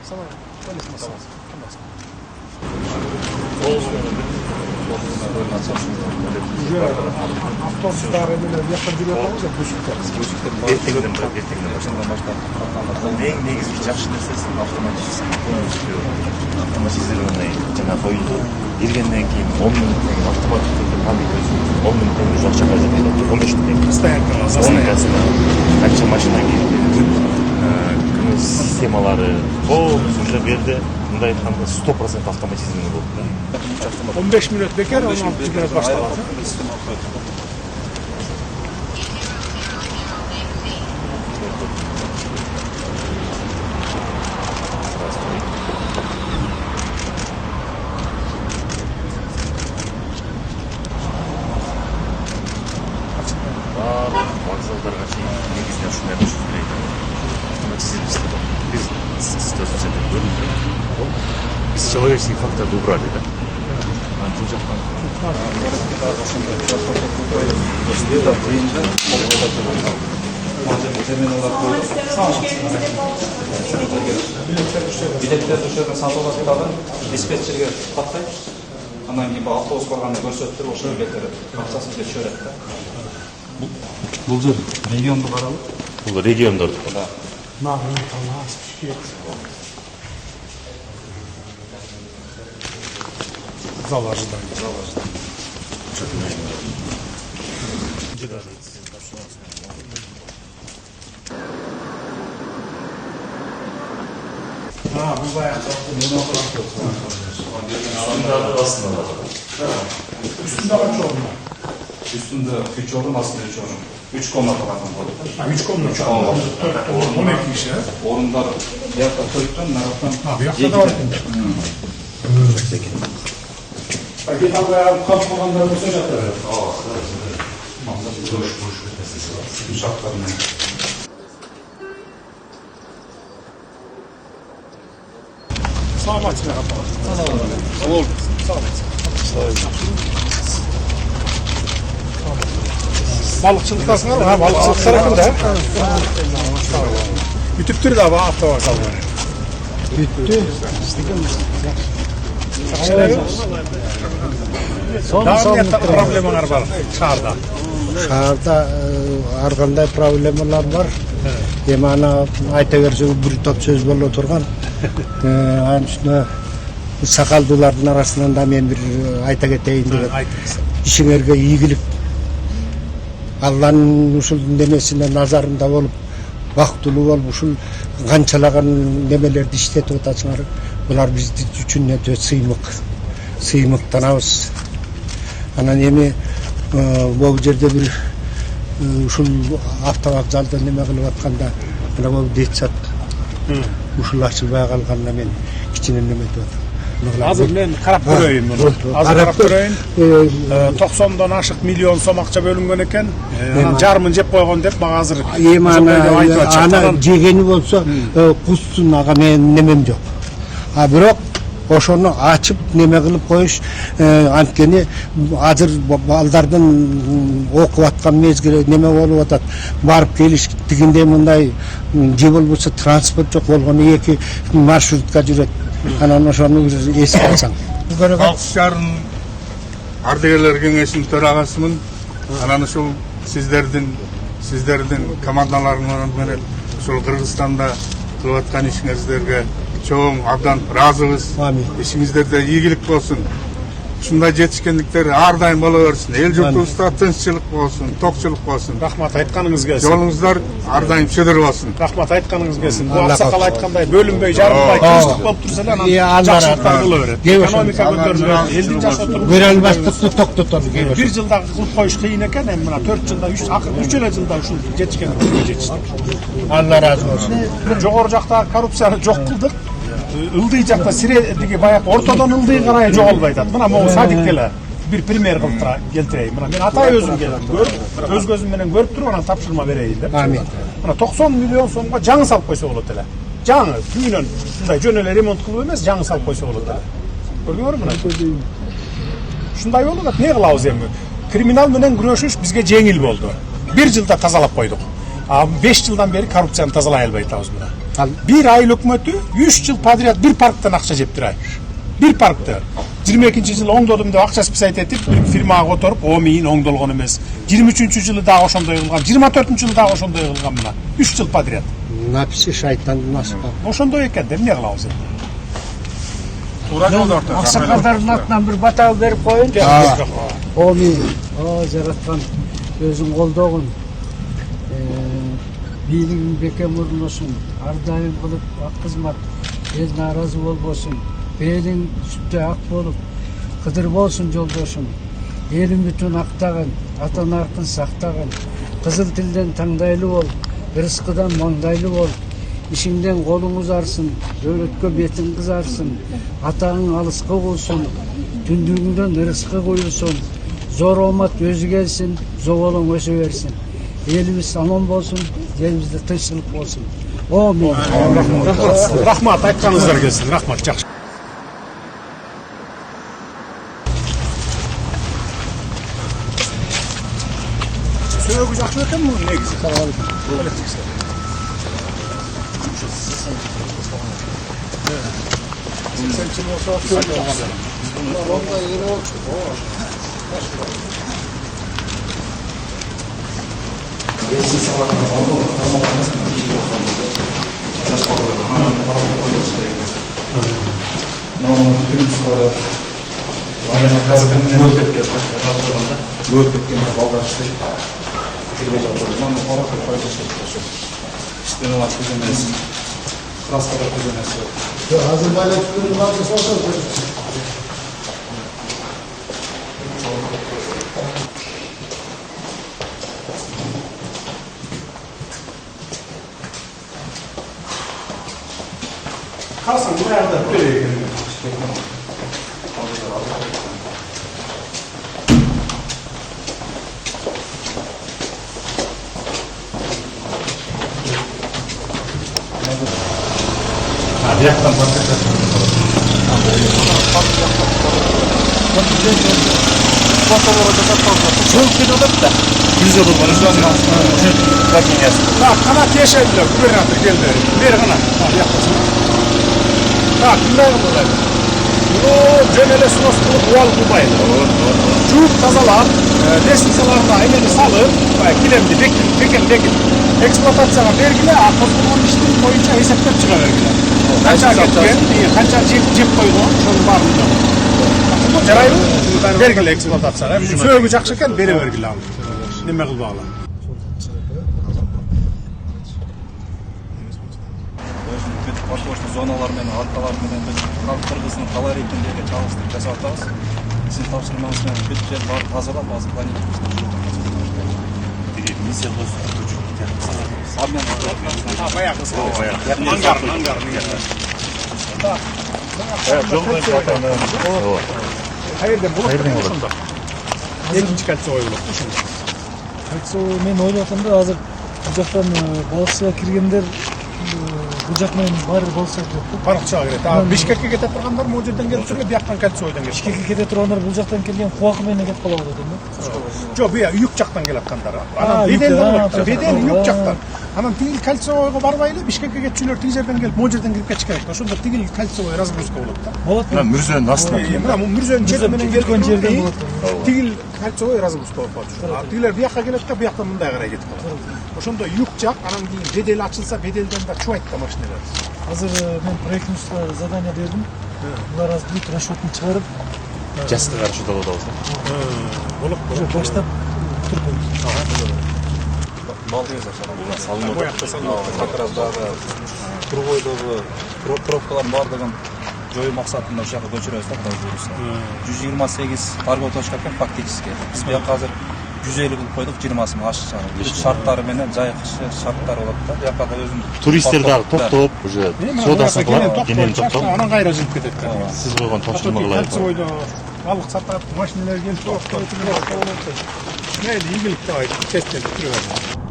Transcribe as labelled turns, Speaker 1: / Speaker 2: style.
Speaker 1: Sana konuşması lazım. Avtobuslar yakın жүрөбүз да Бөшүктө.
Speaker 2: Эртеңден баштап. Негизги жакшы нерсеси автоматизированный жана коюлду. Киргенден кийин 10 мүнөттөн автоматтык түрдө память өзү 10 мүнөттөн өзү акча каражат берет. 15 мүнөттөн. Стоянкасына канча машина келди. Системалары полностью уже берди. Мындай айтканда 100% автоматизированный болду.
Speaker 1: 15 мүнөт бекер, 16 мүнөт башталат.
Speaker 2: Вокзалдарга чейин негизинен ушундай болуш керек. Biz человеческий фактор убрали, да?
Speaker 3: Biletler düşerden satılması kadar dispetçerge patlayıp andan gibi avtobus barganı көрсөттүр, ошол билетleri акчасын түшөрөт да. Бул жер регионду каралып.
Speaker 2: Бул региондорду.
Speaker 3: Да.
Speaker 1: Нагын талас кет. Зал ожидания. Bu bayağı Üstünde kaç oldu?
Speaker 3: Üstünde 3 orun, aslında 3 orun. 3 komnat olan oldu.
Speaker 1: 3 komnat şu an. 10 ekmiş ya.
Speaker 3: Orunlar yakta toyuttan, naraftan.
Speaker 1: Abi yakta da var. Peki tabi bayağı kamp olanları bu sıcaklar.
Speaker 3: Uşaklarına.
Speaker 1: Sağ maçına kapalı. Sağ ol. Sağ ol. Balıkçılıktasın ama ha balıkçılık tarafında. Bütüptür de hava hafta var kalmaları. Bitti. Son problemler var şehirde.
Speaker 4: Şehirde her qanday problemler var. Emana ayta berse bir top söz bolla turgan. Anışna sakaldıların arasından da men bir ayta keteyин деп. İşiңерге ийгилик Allah'ın ушул немесине назарында болуп, бактылуу болуп, ушул канчалаган немелерди иштетип атасыңар. Булар биз үчүн өтө сыймыктанабыз. Анан эми бул жерде бир ушул автовокзалда неме кылып атканда, мына бул детсад ушул ачылбай калганына мен кичине неме деп атам.
Speaker 1: Hazır men karap göreyim bunu. Hazır karap göreyim. 90'dan aşık milyon so'm akça bölüngen eken. Jarmın jep koygon dep maga hazır.
Speaker 4: Ana jegeni bolsa kustun aga men nemem jok. Ha bирок ошону ачып неме кылып коюш анткени азыр балдардын окуп аткан мезгили неме болуп атат. Барып келиш дегенде мындай же болбосо транспорт жок болгону 2 маршрутка жүрөт. Анан ошону эске алсаң.
Speaker 5: Алкыштардын ардагерлер кеңешинин төрагасымын. Анан ушул сиздердин командаларыңар менен ушул Кыргызстанда кылып аткан ишиңиздерге чоң абдан ыраазыбыз. Ишиңиздерде ийгилик болсун. Ушундай жетишкендиктер ар дайым боло берсин. Эл журтубузда тынччылык болсун, токчулук болсун.
Speaker 1: Рахмат айтканыңыз келсин.
Speaker 5: Жолуңуздар ар дайым чыдыр болсун.
Speaker 1: Рахмат айтканыңыз келсин. Бул аксакал айткандай бөлүнбөй, жарылбай, тынчтык болуп турса эле анан жакшылыктар боло берет. Экономика көтөрүлөт, элдин жашоо
Speaker 4: Бере албастыкты токтотот.
Speaker 1: Bir жылда кылып коюш кыйын экен, эми мына 4 жылда, 3 эле жылда ушул жетишкендикке жетиштик.
Speaker 4: Allah razı olsun.
Speaker 1: Жогору жакта коррупцияны жок кылдык. Ылдый жакта сиредиги баягы ортодон ылдый карай жоголбой атат. Мына могу садик деле bir пример кылып келтирейин. Мына мен атай өзүм келип көрүп, өз көзүм менен көрүп туруп анан тапшырма берейин деп.
Speaker 4: Амин.
Speaker 1: Мына 90 миллион сомго жаңы салып койсо болот эле. Жаңы үйүнөн мындай жөн эле ремонт кылып эмес, жаңы салып койсо болот эле. Көрдүңөрбү мына? Ушундай болуп, эмне кылабыз эми? Криминал менен күрөшүш бизге жеңил болду. 1 жылда тазалап койдук. 5 жылдан бeri коррупцияны тазалай албай атабыз мына.
Speaker 4: Ал
Speaker 1: Bir айыл өкмөтү 3 жыл подряд bir парктан акча жеп турай. Bir паркты 22-жылы оңдодум деп акча списать этип бир фирмага которуп, о мейин оңдолгон эмес. 23-жылы дагы ошондой кылган, 24-жылы дагы ошондой кылган мына. 3 жыл подряд.
Speaker 4: написи шайтандын ашкы.
Speaker 1: Ошондой экен деп эмне кылабыз эми?
Speaker 5: Туура жолдо орто.
Speaker 6: Аксакалдардын атынан бир батал берип коеюнчу. Оми, жараткан өзүң колдогун. Бийлигиң бекем урунушун, ар дайым кылып ак кызмат, эл нааразы болбосун. Элиң сүттө ак болуп, кыдыр болсун жолдошум. Элин бүтүн актагын, ата наркын сактагын. Кызыл тилден таңдайлуу бол, рызкыдан маңдайлуу бол. Ишиңден колуң узарсын, дөөлөткө бетиң кызарсын. Атаң алыска болсун, түндүгүңдөн рызкы куюлсун. Зор омат өзү келсин, зоболоң өсө берсин. Элибиз аман болсун, элибизде тынччылык болсун. Амин.
Speaker 1: Рахмат, айтканыңыздар келсин. Рахмат, жакшы. Сөөгү жакшы экенби негизи? Kalsın bu yerde böyle gelin. Hadi yaktan bakacağız. Çok gidiyor da. Yüz olur bana. Bak kanat yaşayabiliyor. Gubernator geldi. Bir kanat. Hadi yaklaşın. Bak bunlar burada. Bunu cönele sunos bulup uval kubaydı. Çuğuk tazalar, destisalarına emeni salıp, kilemli, bekil. Eksploatasyona vergiler, akılsızlığın işleri boyunca hesaplar çıkar vergiler. Kança getken, kança cep koyduğun, şunun barında. Bu jaraylı vergiler eksploatasyona. Söğü jakşıken beri vergiler. Neme kıl bağlı.
Speaker 3: Башкортстан зоналар менен аркалар менен биз кыргыздын калай ретиндеги чагылыштырып жасап атабыз. Сиздин тапшырмаңыз менен бүт жер баары тазалап, азыр планировка
Speaker 2: Миссия досу
Speaker 1: Hayırdır, buluk ошондо. Экинчи кольцо коюлат ошондо.
Speaker 6: Кольцо мен ойлоп атам да азыр бул жактан балыкчыга киргендер бул жак менен баары болсо деп.
Speaker 1: Барыкчага кирет. Бишкекке кете тургандар могу жерден келип жүргөн, бияктан кольцо ойдон келип.
Speaker 6: Бишкекке кете тургандар бул жактан келген кубакы менен кетип калып атат эми.
Speaker 1: Жок, буя үйүк жактан келип аткандар. Анан бедел болот. Бедел үйүк жактан. Анан тигил кольцойго барбайлы, Бишкекке кетчүлөр тиги жерден келип, могу жерден кирип кетиш керек. Ошондо тигил кольцовой разгрузка болот да.
Speaker 6: Болот.
Speaker 2: Мына Мүрзөнүн астына.
Speaker 1: Мына Мүрзөнүн чети менен келген
Speaker 6: жерден болот.
Speaker 1: Тигил кольцовой разгрузка болуп калат. Тигилер бияка келет да, бияктан мындай карай кетип калат. Ошондо үйүк жак, анан кийин бедел ачылса, беделден да чубайт да машиналар.
Speaker 6: Азыр мен проектный задание бердим. Булар азыр бүт расчётун чыгарып,
Speaker 2: Жасқа каршы болот атабыз.
Speaker 1: Болуп
Speaker 6: уже баштап турбуз.
Speaker 3: балдыгы салынып
Speaker 1: Боякта салынып.
Speaker 3: как раз дагы тургойдогу пробкалардын баардыгын жоюу максатында ошол жака көчүрөбүз да Кыргыз. 128 торговый точка экен фактически. Биз бияка азыр 150 кылып койдук, 20-сын ашча. Шарттары менен жайкышы шарттар болот да. Бияка да өзүн
Speaker 2: Туристтер дагы токтоп, уже соодасын кылып, кенен токтоп.
Speaker 1: Анан кайра жип кетет.
Speaker 2: Сиз койгон тапшырмалар.
Speaker 1: Кольцойдо балык сатат, машиналар келип токтойт. Мейли, ийгиликте айтып, четтен жүрөбүз.